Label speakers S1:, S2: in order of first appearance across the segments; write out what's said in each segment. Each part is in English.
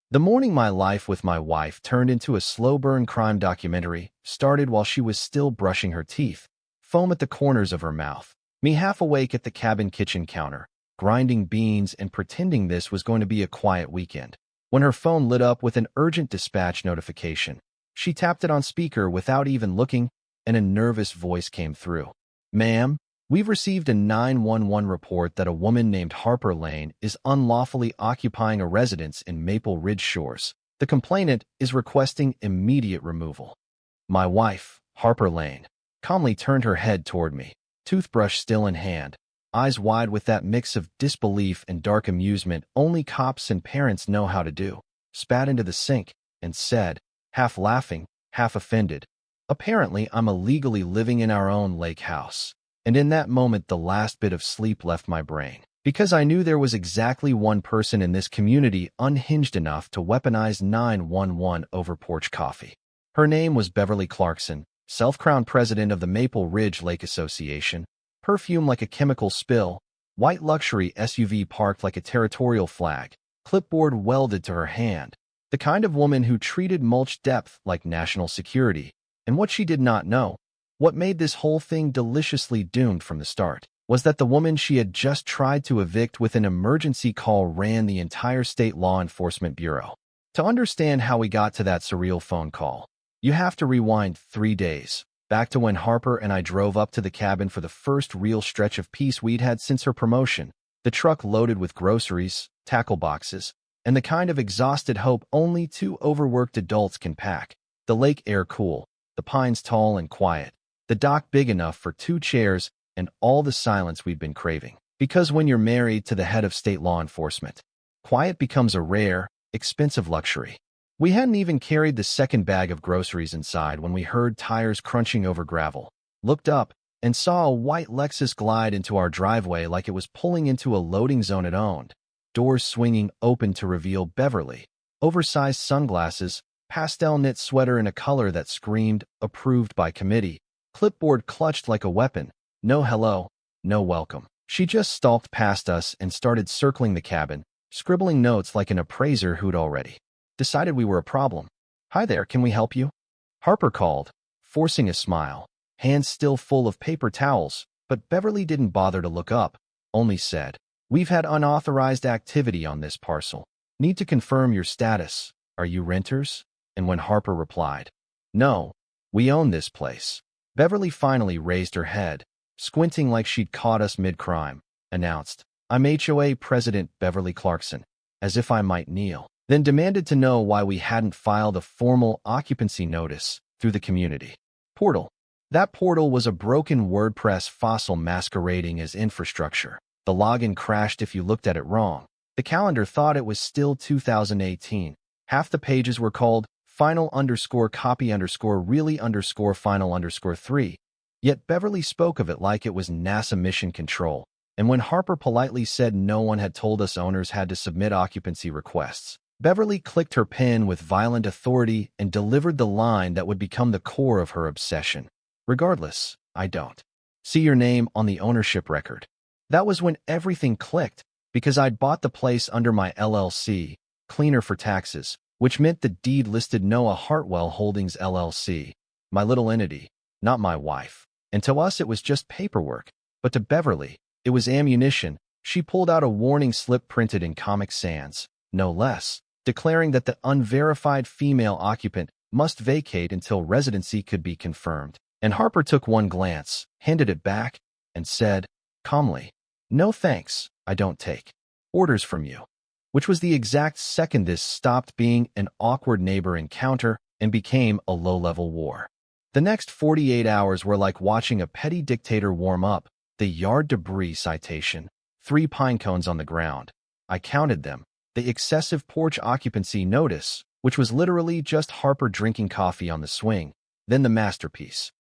S1: The morning my life with my wife turned into a slow-burn crime documentary started while she was still brushing her teeth, foam at the corners of her mouth, me half awake at the cabin kitchen counter, grinding beans and pretending this was going to be a quiet weekend. When her phone lit up with an urgent dispatch notification, she tapped it on speaker without even looking, and a nervous voice came through. "Ma'am, we've received a 911 report that a woman named Harper Lane is unlawfully occupying a residence in Maple Ridge Shores. The complainant is requesting immediate removal." My wife, Harper Lane, calmly turned her head toward me, toothbrush still in hand, eyes wide with that mix of disbelief and dark amusement only cops and parents know how to do, spat into the sink, and said, half laughing, half offended, "Apparently I'm illegally living in our own lake house." And in that moment the last bit of sleep left my brain, because I knew there was exactly one person in this community unhinged enough to weaponize 911 over porch coffee. Her name was Beverly Clarkson, self-crowned president of the Maple Ridge Lake Association, perfume like a chemical spill, white luxury SUV parked like a territorial flag, clipboard welded to her hand, the kind of woman who treated mulch depth like national security. And what she did not know, what made this whole thing deliciously doomed from the start, was that the woman she had just tried to evict with an emergency call ran the entire state law enforcement bureau. To understand how we got to that surreal phone call, you have to rewind 3 days, back to when Harper and I drove up to the cabin for the first real stretch of peace we'd had since her promotion, the truck loaded with groceries, tackle boxes, and the kind of exhausted hope only two overworked adults can pack. The lake air cool, the pines tall and quiet, the dock big enough for 2 chairs, and all the silence we'd been craving. Because when you're married to the head of state law enforcement, quiet becomes a rare, expensive luxury. We hadn't even carried the second bag of groceries inside when we heard tires crunching over gravel, looked up, and saw a white Lexus glide into our driveway like it was pulling into a loading zone it owned, doors swinging open to reveal Beverly, oversized sunglasses, pastel knit sweater in a color that screamed, "Approved by committee," clipboard clutched like a weapon, no hello, no welcome. She just stalked past us and started circling the cabin, scribbling notes like an appraiser who'd already decided we were a problem. "Hi there, can we help you?" Harper called, forcing a smile, hands still full of paper towels, but Beverly didn't bother to look up, only said, "We've had unauthorized activity on this parcel. Need to confirm your status. Are you renters?" And when Harper replied, "No, we own this place," Beverly finally raised her head, squinting like she'd caught us mid-crime, announced, "I'm HOA President Beverly Clarkson," as if I might kneel, then demanded to know why we hadn't filed a formal occupancy notice through the community portal. That portal was a broken WordPress fossil masquerading as infrastructure. The login crashed if you looked at it wrong. The calendar thought it was still 2018. Half the pages were called final_copy_really_final_3. Yet Beverly spoke of it like it was NASA mission control. And when Harper politely said no one had told us owners had to submit occupancy requests, Beverly clicked her pen with violent authority and delivered the line that would become the core of her obsession. "Regardless, I don't see your name on the ownership record." That was when everything clicked, because I'd bought the place under my LLC, cleaner for taxes, which meant the deed listed Noah Hartwell Holdings LLC, my little entity, not my wife. And to us it was just paperwork, but to Beverly, it was ammunition. She pulled out a warning slip printed in Comic Sans, no less, declaring that the unverified female occupant must vacate until residency could be confirmed. And Harper took one glance, handed it back, and said, calmly, "No thanks, I don't take orders from you." Which was the exact second this stopped being an awkward neighbor encounter and became a low-level war. The next 48 hours were like watching a petty dictator warm up. The yard debris citation, 3 pine cones on the ground. I counted them. The excessive porch occupancy notice, which was literally just Harper drinking coffee on the swing. Then the masterpiece,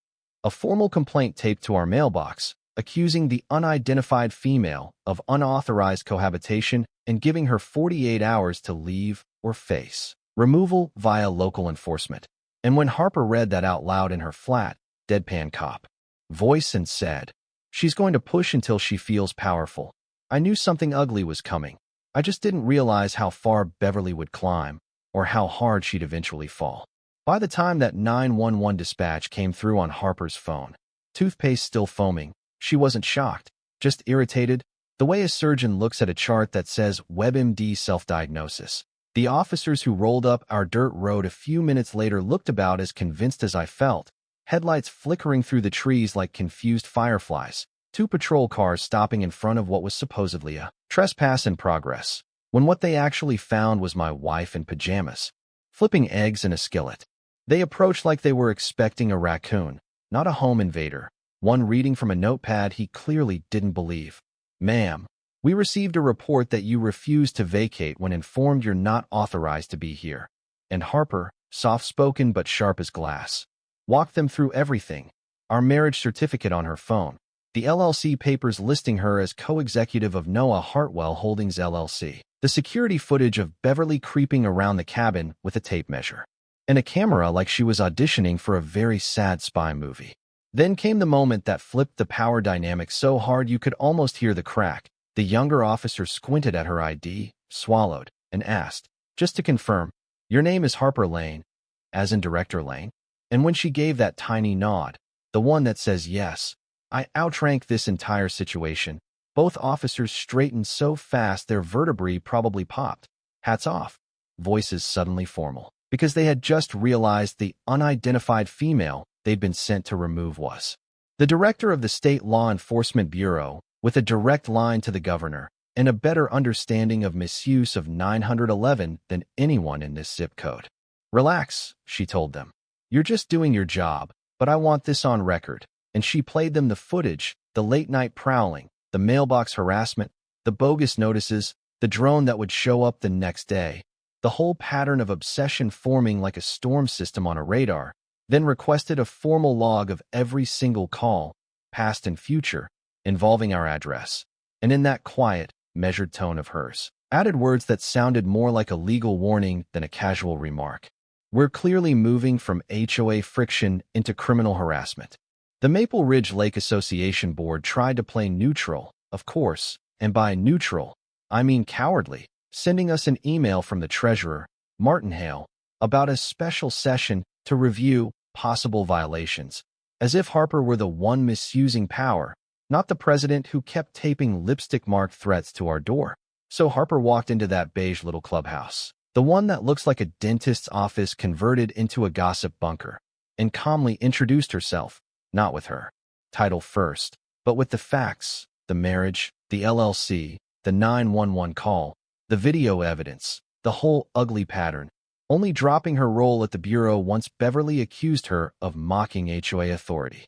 S1: a formal complaint taped to our mailbox, accusing the unidentified female of unauthorized cohabitation and giving her 48 hours to leave or face removal via local enforcement. And when Harper read that out loud in her flat, deadpan cop voice and said, "She's going to push until she feels powerful," I knew something ugly was coming. I just didn't realize how far Beverly would climb. or how hard she'd eventually fall. By the time that 911 dispatch came through on Harper's phone, toothpaste still foaming, she wasn't shocked, just irritated, the way a surgeon looks at a chart that says WebMD self-diagnosis. The officers who rolled up our dirt road a few minutes later looked about as convinced as I felt, headlights flickering through the trees like confused fireflies, two patrol cars stopping in front of what was supposedly a trespass in progress, when what they actually found was my wife in pajamas, flipping eggs in a skillet. They approached like they were expecting a raccoon, not a home invader, one reading from a notepad he clearly didn't believe. "Ma'am, we received a report that you refused to vacate when informed you're not authorized to be here." And Harper, soft-spoken but sharp as glass, walked them through everything. Our marriage certificate on her phone, the LLC papers listing her as co-executive of Noah Hartwell Holdings LLC, the security footage of Beverly creeping around the cabin with a tape measure, and a camera like she was auditioning for a very sad spy movie. Then came the moment that flipped the power dynamic so hard you could almost hear the crack. The younger officer squinted at her ID, swallowed, and asked, "Just to confirm, your name is Harper Lane, as in Director Lane?" And when she gave that tiny nod, the one that says yes, I outrank this entire situation. Both officers straightened so fast their vertebrae probably popped. Hats off. Voices suddenly formal, because they had just realized the unidentified female they'd been sent to remove was the director of the State Law Enforcement Bureau, with a direct line to the governor and a better understanding of misuse of 911 than anyone in this zip code. "Relax," she told them. "You're just doing your job, but I want this on record." And she played them the footage, the late-night prowling, the mailbox harassment, the bogus notices, the drone that would show up the next day, the whole pattern of obsession forming like a storm system on a radar, then requested a formal log of every single call, past and future, involving our address. And in that quiet, measured tone of hers, added words that sounded more like a legal warning than a casual remark. "We're clearly moving from HOA friction into criminal harassment." The Maple Ridge Lake Association Board tried to play neutral, of course, and by neutral, I mean cowardly, sending us an email from the treasurer, Martin Hale, about a special session to review possible violations, as if Harper were the one misusing power, not the president who kept taping lipstick-marked threats to our door. So Harper walked into that beige little clubhouse, the one that looks like a dentist's office converted into a gossip bunker, and calmly introduced herself, not with her title first, but with the facts, the marriage, the LLC, the 911 call, the video evidence, the whole ugly pattern, only dropping her role at the bureau once Beverly accused her of mocking HOA authority.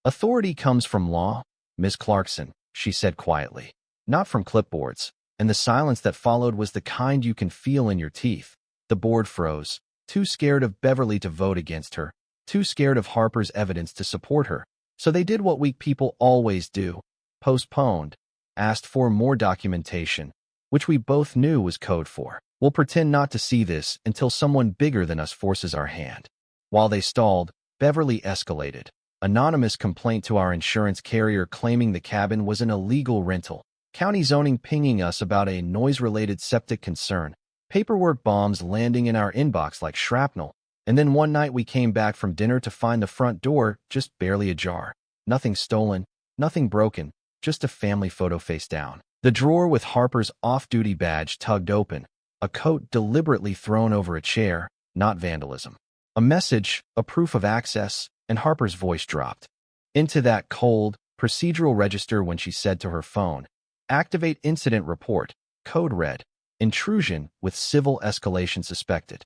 S1: "Authority comes from law, Ms. Clarkson," she said quietly, "not from clipboards." And the silence that followed was the kind you can feel in your teeth. The board froze, too scared of Beverly to vote against her, too scared of Harper's evidence to support her. So they did what weak people always do: postponed, asked for more documentation, which we both knew was code for "We'll pretend not to see this until someone bigger than us forces our hand." While they stalled, Beverly escalated. Anonymous complaint to our insurance carrier claiming the cabin was an illegal rental. County zoning pinging us about a noise-related septic concern. Paperwork bombs landing in our inbox like shrapnel. And then one night we came back from dinner to find the front door just barely ajar. Nothing stolen, nothing broken, just a family photo face down. The drawer with Harper's off-duty badge tugged open. A coat deliberately thrown over a chair, not vandalism. A message, a proof of access, and Harper's voice dropped into that cold, procedural register when she said to her phone, "Activate incident report," code red, "Intrusion with civil escalation suspected."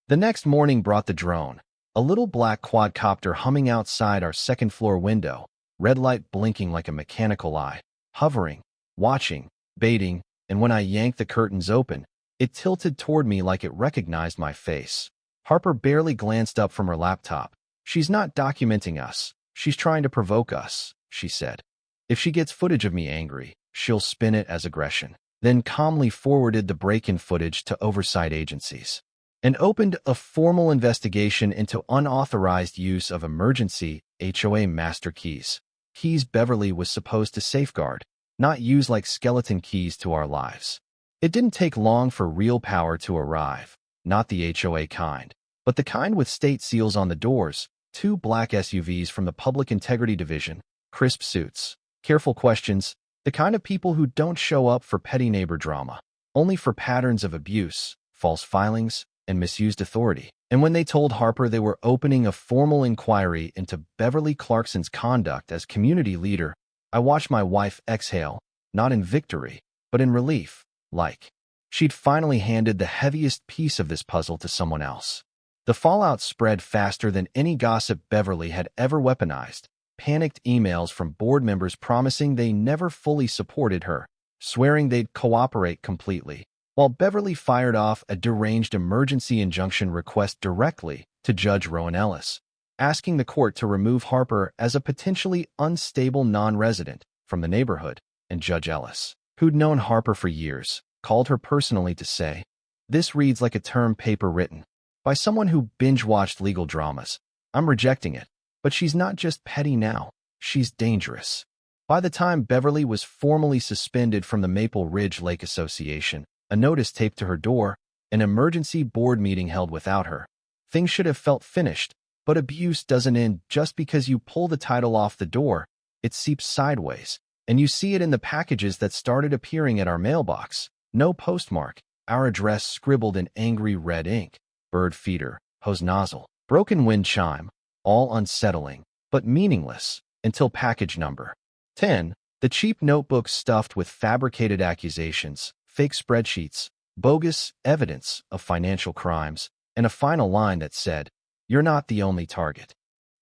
S1: The next morning brought the drone, a little black quadcopter humming outside our second-floor window, red light blinking like a mechanical eye, hovering, watching, baiting, and when I yanked the curtains open, it tilted toward me like it recognized my face. Harper barely glanced up from her laptop. "She's not documenting us. She's trying to provoke us," she said. "If she gets footage of me angry, she'll spin it as aggression." Then calmly forwarded the break-in footage to oversight agencies and opened a formal investigation into unauthorized use of emergency HOA master keys. Keys Beverly was supposed to safeguard, not use like skeleton keys to our lives. It didn't take long for real power to arrive. not the HOA kind, but the kind with state seals on the doors, 2 black SUVs from the Public Integrity Division, crisp suits, careful questions, the kind of people who don't show up for petty neighbor drama, only for patterns of abuse, false filings, and misused authority. And when they told Harper they were opening a formal inquiry into Beverly Clarkson's conduct as community leader, I watched my wife exhale, not in victory, but in relief, like she'd finally handed the heaviest piece of this puzzle to someone else. The fallout spread faster than any gossip Beverly had ever weaponized. Panicked emails from board members promising they never fully supported her, swearing they'd cooperate completely, while Beverly fired off a deranged emergency injunction request directly to Judge Rowan Ellis, asking the court to remove Harper as a potentially unstable non-resident from the neighborhood. And Judge Ellis, who'd known Harper for years, called her personally to say, "This reads like a term paper written by someone who binge-watched legal dramas. I'm rejecting it. But she's not just petty now, she's dangerous." By the time Beverly was formally suspended from the Maple Ridge Lake Association, a notice taped to her door, an emergency board meeting held without her, things should have felt finished. But abuse doesn't end just because you pull the title off the door. It seeps sideways, and you see it in the packages that started appearing at our mailbox. No postmark, our address scribbled in angry red ink, bird feeder, hose nozzle, broken wind chime, all unsettling, but meaningless, until package number 10, the cheap notebooks stuffed with fabricated accusations, fake spreadsheets, bogus evidence of financial crimes, and a final line that said, "You're not the only target."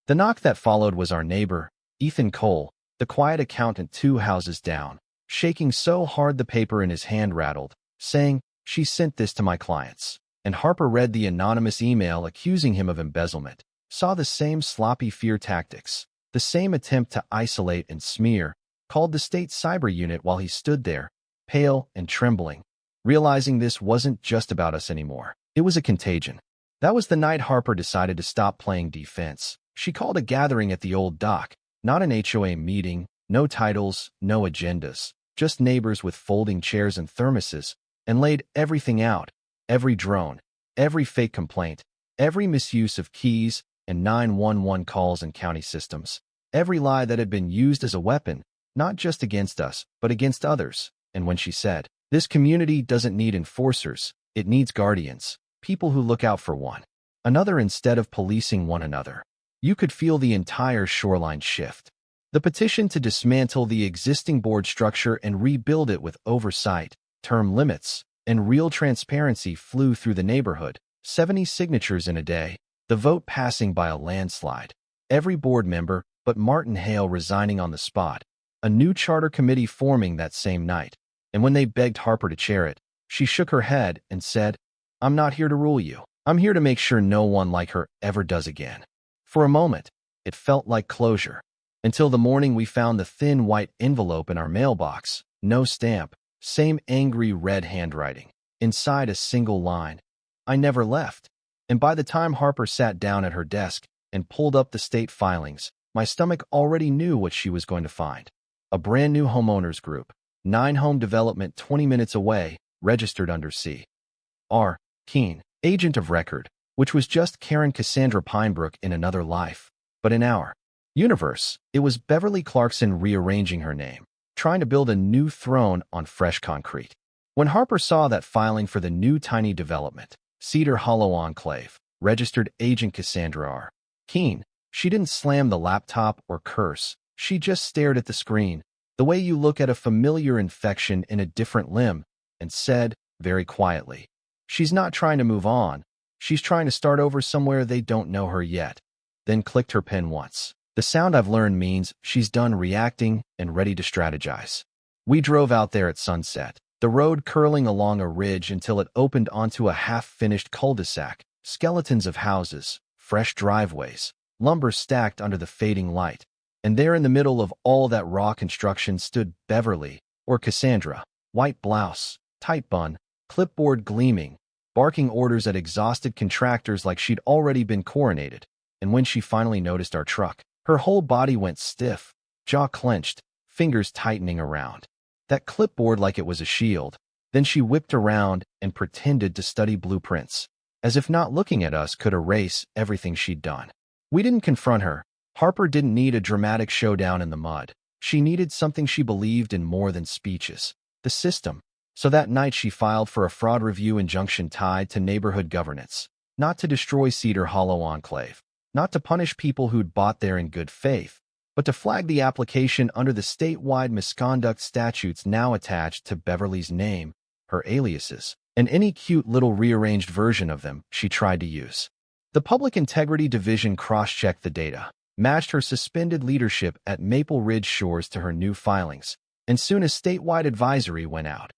S1: The knock that followed was our neighbor, Ethan Cole, the quiet accountant 2 houses down, shaking so hard the paper in his hand rattled, saying, "She sent this to my clients." And Harper read the anonymous email accusing him of embezzlement, saw the same sloppy fear tactics, the same attempt to isolate and smear, called the state cyber unit while he stood there, pale and trembling, realizing this wasn't just about us anymore. It was a contagion. That was the night Harper decided to stop playing defense. She called a gathering at the old dock, not an HOA meeting, no titles, no agendas, just neighbors with folding chairs and thermoses, and laid everything out, every drone, every fake complaint, every misuse of keys and 911 calls in county systems, every lie that had been used as a weapon, not just against us, but against others. And when she said, "This community doesn't need enforcers, it needs guardians, people who look out for one another instead of policing one another," you could feel the entire shoreline shift. The petition to dismantle the existing board structure and rebuild it with oversight, term limits, and real transparency flew through the neighborhood, 70 signatures in a day, the vote passing by a landslide. Every board member but Martin Hale resigning on the spot, a new charter committee forming that same night. And when they begged Harper to chair it, she shook her head and said, "I'm not here to rule you. I'm here to make sure no one like her ever does again." For a moment, it felt like closure. Until the morning we found the thin white envelope in our mailbox, no stamp, same angry red handwriting. Inside a single line, "I never left." And by the time Harper sat down at her desk and pulled up the state filings, my stomach already knew what she was going to find. A brand new homeowners group, 9-home development 20 minutes away, registered under C.R. Keen, agent of record, which was just Karen Cassandra Pinebrook in another life. But in our universe, it was Beverly Clarkson rearranging her name, trying to build a new throne on fresh concrete. When Harper saw that filing for the new tiny development, Cedar Hollow Enclave, registered agent Cassandra R. Keen, she didn't slam the laptop or curse. She just stared at the screen, the way you look at a familiar infection in a different limb, and said, very quietly, "She's not trying to move on. She's trying to start over somewhere they don't know her yet." Then clicked her pen once. The sound I've learned means she's done reacting and ready to strategize. We drove out there at sunset, the road curling along a ridge until it opened onto a half-finished cul-de-sac, skeletons of houses, fresh driveways, lumber stacked under the fading light. And there in the middle of all that raw construction stood Beverly, or Cassandra, white blouse, tight bun, clipboard gleaming, barking orders at exhausted contractors like she'd already been coronated. And when she finally noticed our truck, her whole body went stiff, jaw clenched, fingers tightening around that clipboard like it was a shield. Then she whipped around and pretended to study blueprints. as if not looking at us could erase everything she'd done. We didn't confront her. Harper didn't need a dramatic showdown in the mud. She needed something she believed in more than speeches: the system. So that night she filed for a fraud review injunction tied to neighborhood governance, not to destroy Cedar Hollow Enclave, not to punish people who'd bought there in good faith, but to flag the application under the statewide misconduct statutes now attached to Beverly's name, her aliases, and any cute little rearranged version of them she tried to use. The Public Integrity Division cross-checked the data, matched her suspended leadership at Maple Ridge Shores to her new filings, and soon a statewide advisory went out.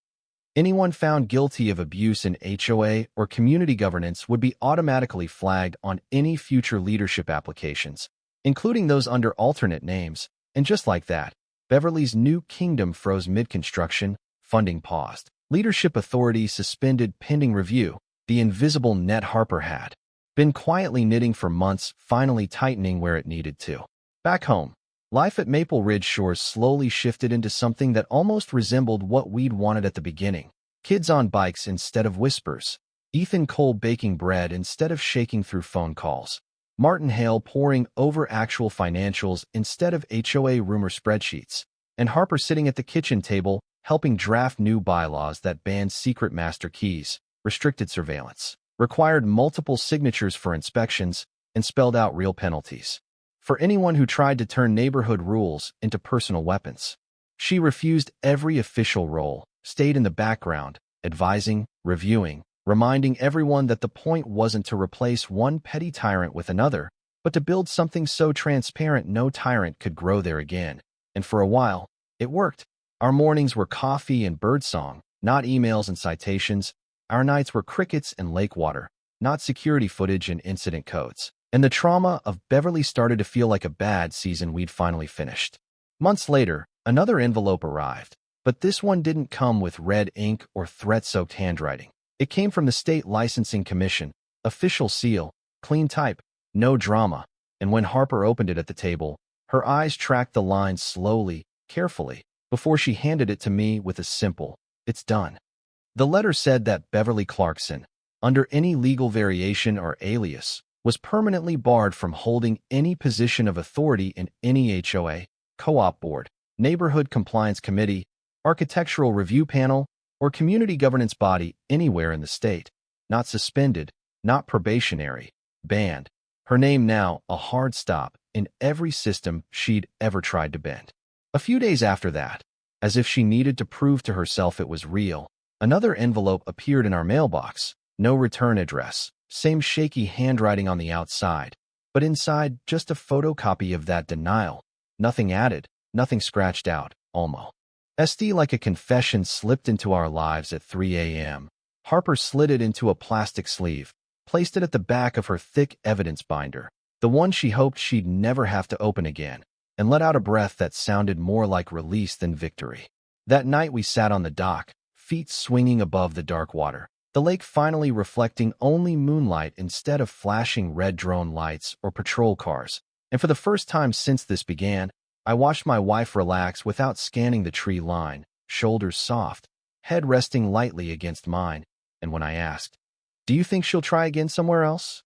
S1: Anyone found guilty of abuse in HOA or community governance would be automatically flagged on any future leadership applications, including those under alternate names, and just like that, Beverly's new kingdom froze mid-construction, funding paused, leadership authority suspended pending review. The invisible net Harper had been quietly knitting for months, finally tightening where it needed to. Back home, life at Maple Ridge Shores slowly shifted into something that almost resembled what we'd wanted at the beginning. Kids on bikes instead of whispers, Ethan Cole baking bread instead of shaking through phone calls, Martin Hale poring over actual financials instead of HOA rumor spreadsheets, and Harper sitting at the kitchen table helping draft new bylaws that banned secret master keys, restricted surveillance, required multiple signatures for inspections, and spelled out real penalties for anyone who tried to turn neighborhood rules into personal weapons. She refused every official role, stayed in the background, advising, reviewing, reminding everyone that the point wasn't to replace one petty tyrant with another, but to build something so transparent no tyrant could grow there again. And for a while, it worked. Our mornings were coffee and birdsong, not emails and citations. Our nights were crickets and lake water, not security footage and incident codes. And the trauma of Beverly started to feel like a bad season we'd finally finished. Months later, another envelope arrived, but this one didn't come with red ink or threat-soaked handwriting. It came from the State Licensing Commission, official seal, clean type, no drama, and when Harper opened it at the table, her eyes tracked the lines slowly, carefully, before she handed it to me with a simple, "It's done." The letter said that Beverly Clarkson, under any legal variation or alias, was permanently barred from holding any position of authority in any HOA, co-op board, neighborhood compliance committee, architectural review panel, or community governance body anywhere in the state. Not suspended, not probationary, banned. Her name now a hard stop in every system she'd ever tried to bend. A few days after that, as if she needed to prove to herself it was real, another envelope appeared in our mailbox. No return address, same shaky handwriting on the outside, but inside just a photocopy of that denial. Nothing added, nothing scratched out, almost. SD like a confession slipped into our lives at 3 a.m. Harper slid it into a plastic sleeve, placed it at the back of her thick evidence binder, the one she hoped she'd never have to open again, and let out a breath that sounded more like release than victory. That night we sat on the dock, feet swinging above the dark water, the lake finally reflecting only moonlight instead of flashing red drone lights or patrol cars. And for the first time since this began, I watched my wife relax without scanning the tree line, shoulders soft, head resting lightly against mine. And when I asked, "Do you think she'll try again somewhere else?"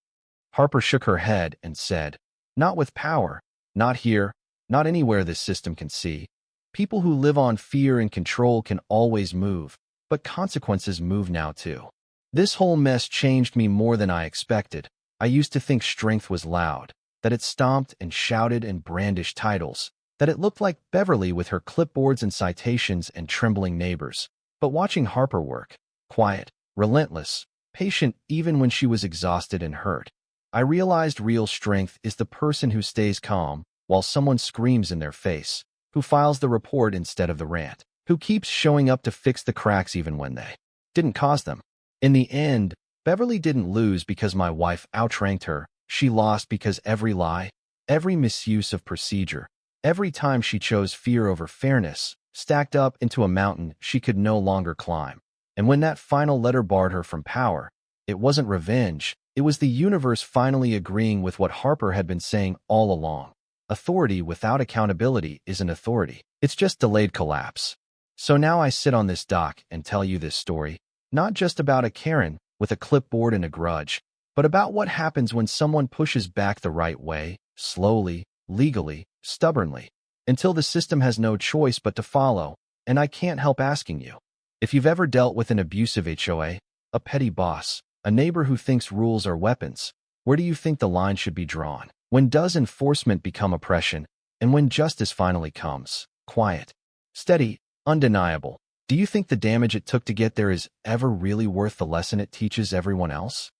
S1: Harper shook her head and said, "Not with power, not here, not anywhere this system can see. People who live on fear and control can always move, but consequences move now too." This whole mess changed me more than I expected. I used to think strength was loud, that it stomped and shouted and brandished titles, that it looked like Beverly with her clipboards and citations and trembling neighbors. But watching Harper work, quiet, relentless, patient even when she was exhausted and hurt, I realized real strength is the person who stays calm while someone screams in their face, who files the report instead of the rant, who keeps showing up to fix the cracks even when they didn't cause them. In the end, Beverly didn't lose because my wife outranked her. She lost because every lie, every misuse of procedure, every time she chose fear over fairness, stacked up into a mountain she could no longer climb. And when that final letter barred her from power, it wasn't revenge, it was the universe finally agreeing with what Harper had been saying all along. Authority without accountability isn't authority. It's just delayed collapse. So now I sit on this dock and tell you this story, not just about a Karen, with a clipboard and a grudge, but about what happens when someone pushes back the right way, slowly, legally, stubbornly, until the system has no choice but to follow. And I can't help asking you, if you've ever dealt with an abusive HOA, a petty boss, a neighbor who thinks rules are weapons, where do you think the line should be drawn? When does enforcement become oppression? And when justice finally comes? Quiet, steady, undeniable. Do you think the damage it took to get there is ever really worth the lesson it teaches everyone else?